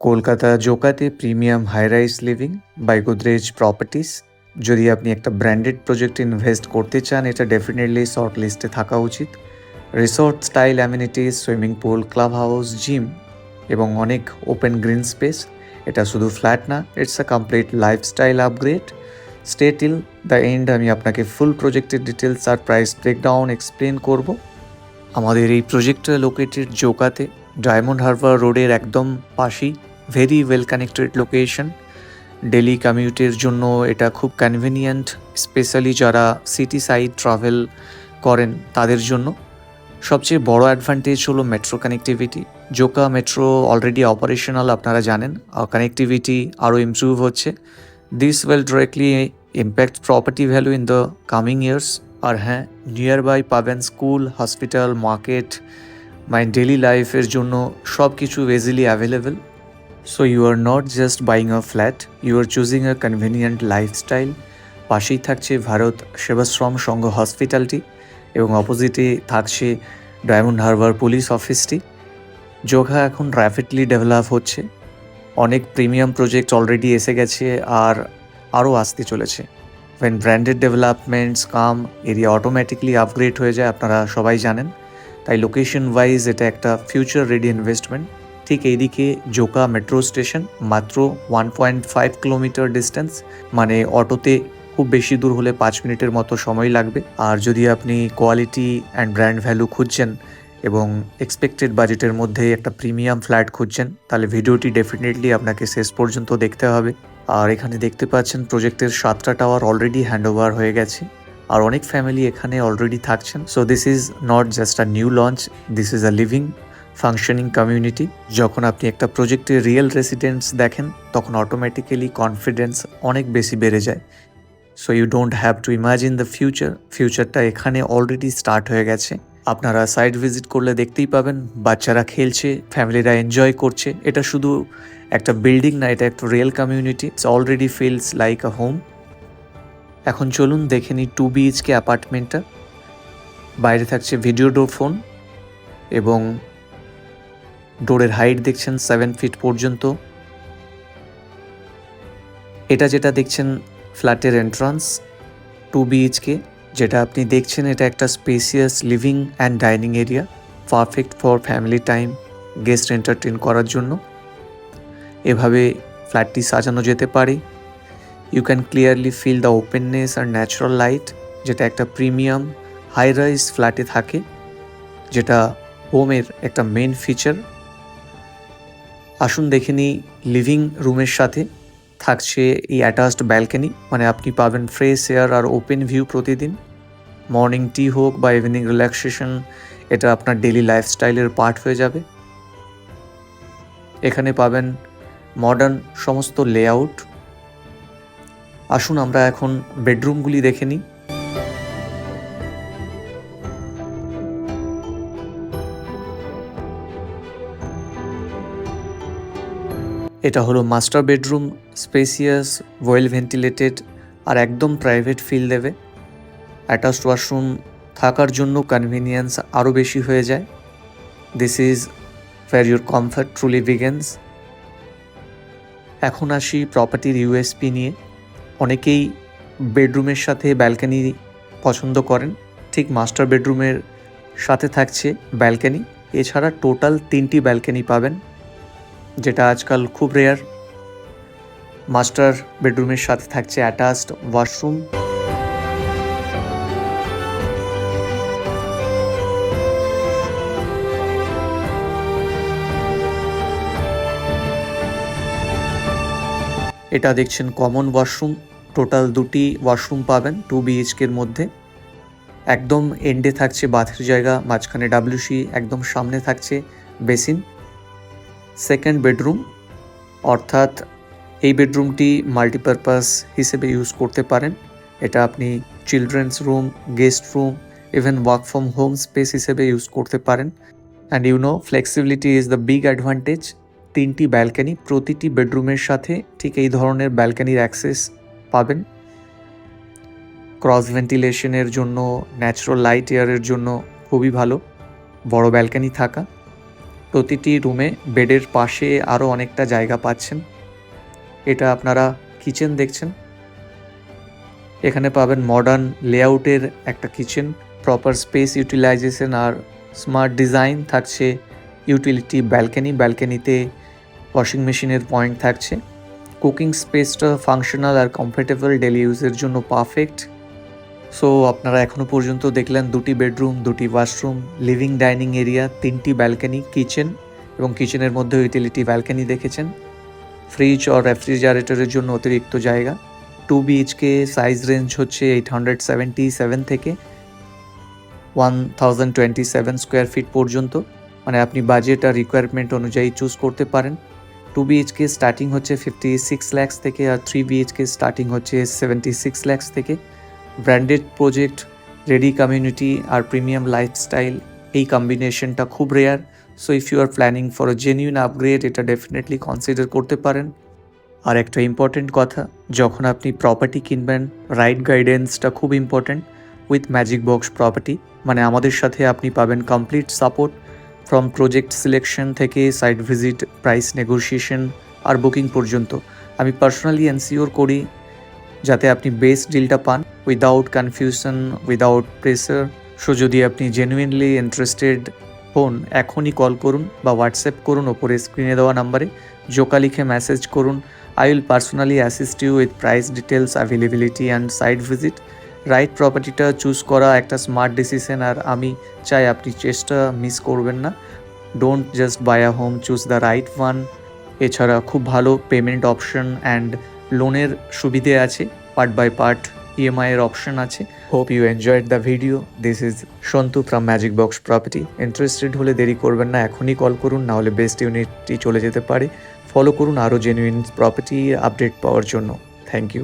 কলকাতা জোকাতে premium high rise living by Godrej properties. যদি আপনি একটা ব্র্যান্ডেড প্রজেক্টে ইনভেস্ট করতে চান, এটা ডেফিনেটলি শর্ট লিস্টে থাকা উচিত। Resort style amenities, swimming pool, club house, gym এবং অনেক ওপেন গ্রিন স্পেস। এটা শুধু ফ্ল্যাট না, it's a complete lifestyle upgrade. Stay till the end, আমি আপনাকে ফুল প্রজেক্টের ডিটেলস আর প্রাইস ব্রেকডাউন এক্সপ্লেন করব। আমাদের এই প্রজেক্টটা লোকেটেড জোকাতে, ডায়মন্ড হারবার রোডের একদম পাশেই। Very well connected location. Daily কমিউটের জন্য এটা খুব কনভিনিয়েন্ট, স্পেশালি যারা সিটি সাইড ট্রাভেল করেন তাদের জন্য। সবচেয়ে বড় অ্যাডভান্টেজ হলো metro connectivity. Joka metro already operational, আপনারা জানেন। কানেক্টিভিটি আরও ইমপ্রুভ হচ্ছে। This will directly impact property value in the coming years. আর হ্যাঁ, নিয়ার বাই পাবেন school, hospital, market, my daily লাইফের জন্য সব কিছু easily available. So you are not just buying a flat, you are choosing a convenient lifestyle. পাশেই থাকছে ভারত সেবাশ্রম সংঘ হসপিটালটি এবং অপোজিটে থাকছে ডায়মন্ড হারবার পুলিশ অফিসটি। জোকা এখন র্যাপিডলি ডেভেলপ হচ্ছে। অনেক প্রিমিয়াম প্রজেক্ট অলরেডি এসে গেছে আর আরও আসতে চলেছে। When branded developments come, area automatically upgrade হয়ে যায়, আপনারা সবাই জানেন। তাই লোকেশন ওয়াইজ এটা একটা ফিউচার রেডি ইনভেস্টমেন্ট। ঠিক এইদিকে জোকা মেট্রো স্টেশন, মাত্র 1.5 কিলোমিটার ডিস্টেন্স, মানে অটোতে খুব বেশি দূর হলে 5 মিনিটের মতো সময় লাগবে। আর যদি আপনি কোয়ালিটি অ্যান্ড ব্র্যান্ড ভ্যালু খুঁজছেন এবং এক্সপেক্টেড বাজেটের মধ্যে একটা প্রিমিয়াম ফ্ল্যাট খুঁজছেন, তাহলে ভিডিওটি ডেফিনেটলি আপনাকে শেষ পর্যন্ত দেখতে হবে। আর এখানে দেখতে পাচ্ছেন প্রজেক্টের 7টা টাওয়ার অলরেডি হ্যান্ডওভার হয়ে গেছে আর অনেক ফ্যামিলি এখানে অলরেডি থাকছেন। So this is not just a new launch, this is a living functioning community. যখন আপনি একটা প্রজেক্টের রিয়েল রেসিডেন্টস দেখেন, তখন অটোমেটিক্যালি কনফিডেন্স অনেক বেশি বেড়ে যায়। So you don't have to imagine the ফিউচারটা এখানে অলরেডি স্টার্ট হয়ে গেছে। আপনারা সাইট ভিজিট করলে দেখতেই পাবেন, বাচ্চারা খেলছে, ফ্যামিলিরা এনজয় করছে। এটা শুধু একটা বিল্ডিং না, এটা একটা real community. It's already feels like a home. এখন চলুন দেখে নিই 2 BHK অ্যাপার্টমেন্টটা। বাইরে থাকছে ভিডিও ডোর ফোন এবং ডোরের হাইট দেখছেন 7 ফিট পর্যন্ত। এটা যেটা দেখছেন ফ্ল্যাটের এন্ট্রান্স 2 BHK, যেটা আপনি দেখছেন এটা একটা spacious living and dining area, perfect for family time, guest entertain করার জন্য। এভাবে ফ্ল্যাটটি সাজানো যেতে পারে। You can clearly feel the openness আর ন্যাচারাল লাইট, যেটা একটা প্রিমিয়াম হাই রাইজ ফ্ল্যাটে থাকে, যেটা হোমের একটা মেন ফিচার। আসুন দেখে নিই লিভিং রুমের সাথে থাকছে এই অ্যাটাচড ব্যালকনি, মানে আপনি পাবেন ফ্রেশ এয়ার আর ওপেন ভিউ প্রতিদিন। মর্নিং টি হোক বা ইভিনিং রিল্যাক্সেশন, এটা আপনার ডেলি লাইফস্টাইলের পার্ট হয়ে যাবে। এখানে পাবেন মডার্ন সমস্ত লেআউট। আসুন আমরা এখন বেডরুমগুলি দেখে নিই। এটা হলো master bedroom, spacious, well ventilated আর একদম প্রাইভেট ফিল দেবে। অ্যাটাচড ওয়াশরুম থাকার জন্য কনভিনিয়েন্স আরও বেশি হয়ে যায়। This is where your comfort truly begins. এখন আসি প্রপার্টির ইউএসপি নিয়ে। অনেকেই বেডরুমের সাথে ব্যালকনি পছন্দ করেন, ঠিক মাস্টার বেডরুমের সাথে থাকছে ব্যালকনি। এছাড়া টোটাল 3টি ব্যালকনি পাবেন, যেটা আজকাল খুব রেয়ার। মাস্টার বেডরুমের সাথে থাকছে অ্যাটাচড ওয়াশরুম। এটা দেখছেন কমন ওয়াশরুম। টোটাল 2টি ওয়াশরুম পাবেন 2 BHKর মধ্যে। একদম এন্ডে থাকছে বাথের জায়গা, মাঝখানে WC, একদম সামনে থাকছে বেসিন। সেকেন্ড বেডরুম, অর্থাৎ এই বেডরুমটি মাল্টিপারপাস হিসেবে ইউজ করতে পারেন। এটা আপনি children's room, guest room, even work from home space হিসেবে ইউজ করতে পারেন। And flexibility is the big advantage. 3টি ব্যালকনি, প্রতিটি বেডরুমের সাথে ঠিক এই ধরনের ব্যালকনির অ্যাক্সেস পাবেন। ক্রস ভেন্টিলেশনের জন্য, ন্যাচারাল লাইট এয়ারের জন্য খুবই ভালো বড় ব্যালকনি থাকা। প্রতিটি রুমে বেডের পাশে আরও অনেকটা জায়গা পাচ্ছেন। এটা আপনারা কিচেন দেখছেন। এখানে পাবেন মডার্ন লেআউটের একটা কিচেন, প্রপার স্পেস ইউটিলাইজেশন আর স্মার্ট ডিজাইন থাকছে। ইউটিলিটি ব্যালকনিতে ওয়াশিং মেশিনের পয়েন্ট থাকছে। কুকিং স্পেসটা ফাংশনাল আর কমফোর্টেবল, ডেলি ইউজের জন্য পারফেক্ট। সো আপনারা এখনও পর্যন্ত দেখলেন 2টি বেডরুম, 2টি ওয়াশরুম, লিভিং ডাইনিং এরিয়া, 3টি ব্যালকনি, কিচেন এবং কিচেনের মধ্যে ইউটিলিটি ব্যালকনি দেখেছেন। ফ্রিজ আর রেফ্রিজারেটরের জন্য অতিরিক্ত জায়গা। 2 BHK সাইজ রেঞ্জ হচ্ছে 877 থেকে 1027 স্কোয়ার ফিট পর্যন্ত, মানে আপনি বাজেট আর রিকোয়ারমেন্ট অনুযায়ী চুজ করতে পারেন। 2 BHK স্টার্টিং হচ্ছে 56 lakhs থেকে আর 3 BHK স্টার্টিং হচ্ছে 76 lakhs থেকে। ব্র্যান্ডেড প্রজেক্ট, রেডি কমিউনিটি আর প্রিমিয়াম লাইফস্টাইল, এই কম্বিনেশনটা খুব rare. So if you are planning for a genuine upgrade, এটা ডেফিনেটলি কনসিডার করতে পারেন। আর একটা ইম্পর্টেন্ট কথা, যখন আপনি প্রপার্টি কিনবেন, রাইট গাইডেন্সটা খুব important with magic box property. মানে আমাদের সাথে আপনি পাবেন complete support from project selection থেকে সাইট ভিজিট, প্রাইস নেগোসিয়েশন আর বুকিং পর্যন্ত। আমি পার্সোনালি এনসিওর করি যাতে আপনি বেস্ট ডিলটা পান without confusion, without pressure. So যদি আপনি জেনুইনলি ইন্টারেস্টেড হন, এখনই কল করুন বা হোয়াটসঅ্যাপ করুন ওপরে স্ক্রিনে দেওয়া নাম্বারে, জোকা লিখে মেসেজ করুন। I will personally assist you with price details, availability and site visit. Right প্রপার্টিটা চুজ করা একটা স্মার্ট ডিসিশন, আর আমি চাই আপনি চেষ্টা মিস করবেন না। Don't just buy a home, choose the right one. এছাড়া খুব ভালো পেমেন্ট অপশন অ্যান্ড লোনের সুবিধে আছে, পার্ট বাই পার্ট EMI এর অপশন আছে। Hope you enjoyed the video. This is Santu from magic box property. Interested হলে দেরি করবেন না, এখনই কল করুন, নাহলে বেস্ট ইউনিটটি চলে যেতে পারে। ফলো করুন আরও জেনুইন প্রপার্টি আপডেট পাওয়ার জন্য। Thank you.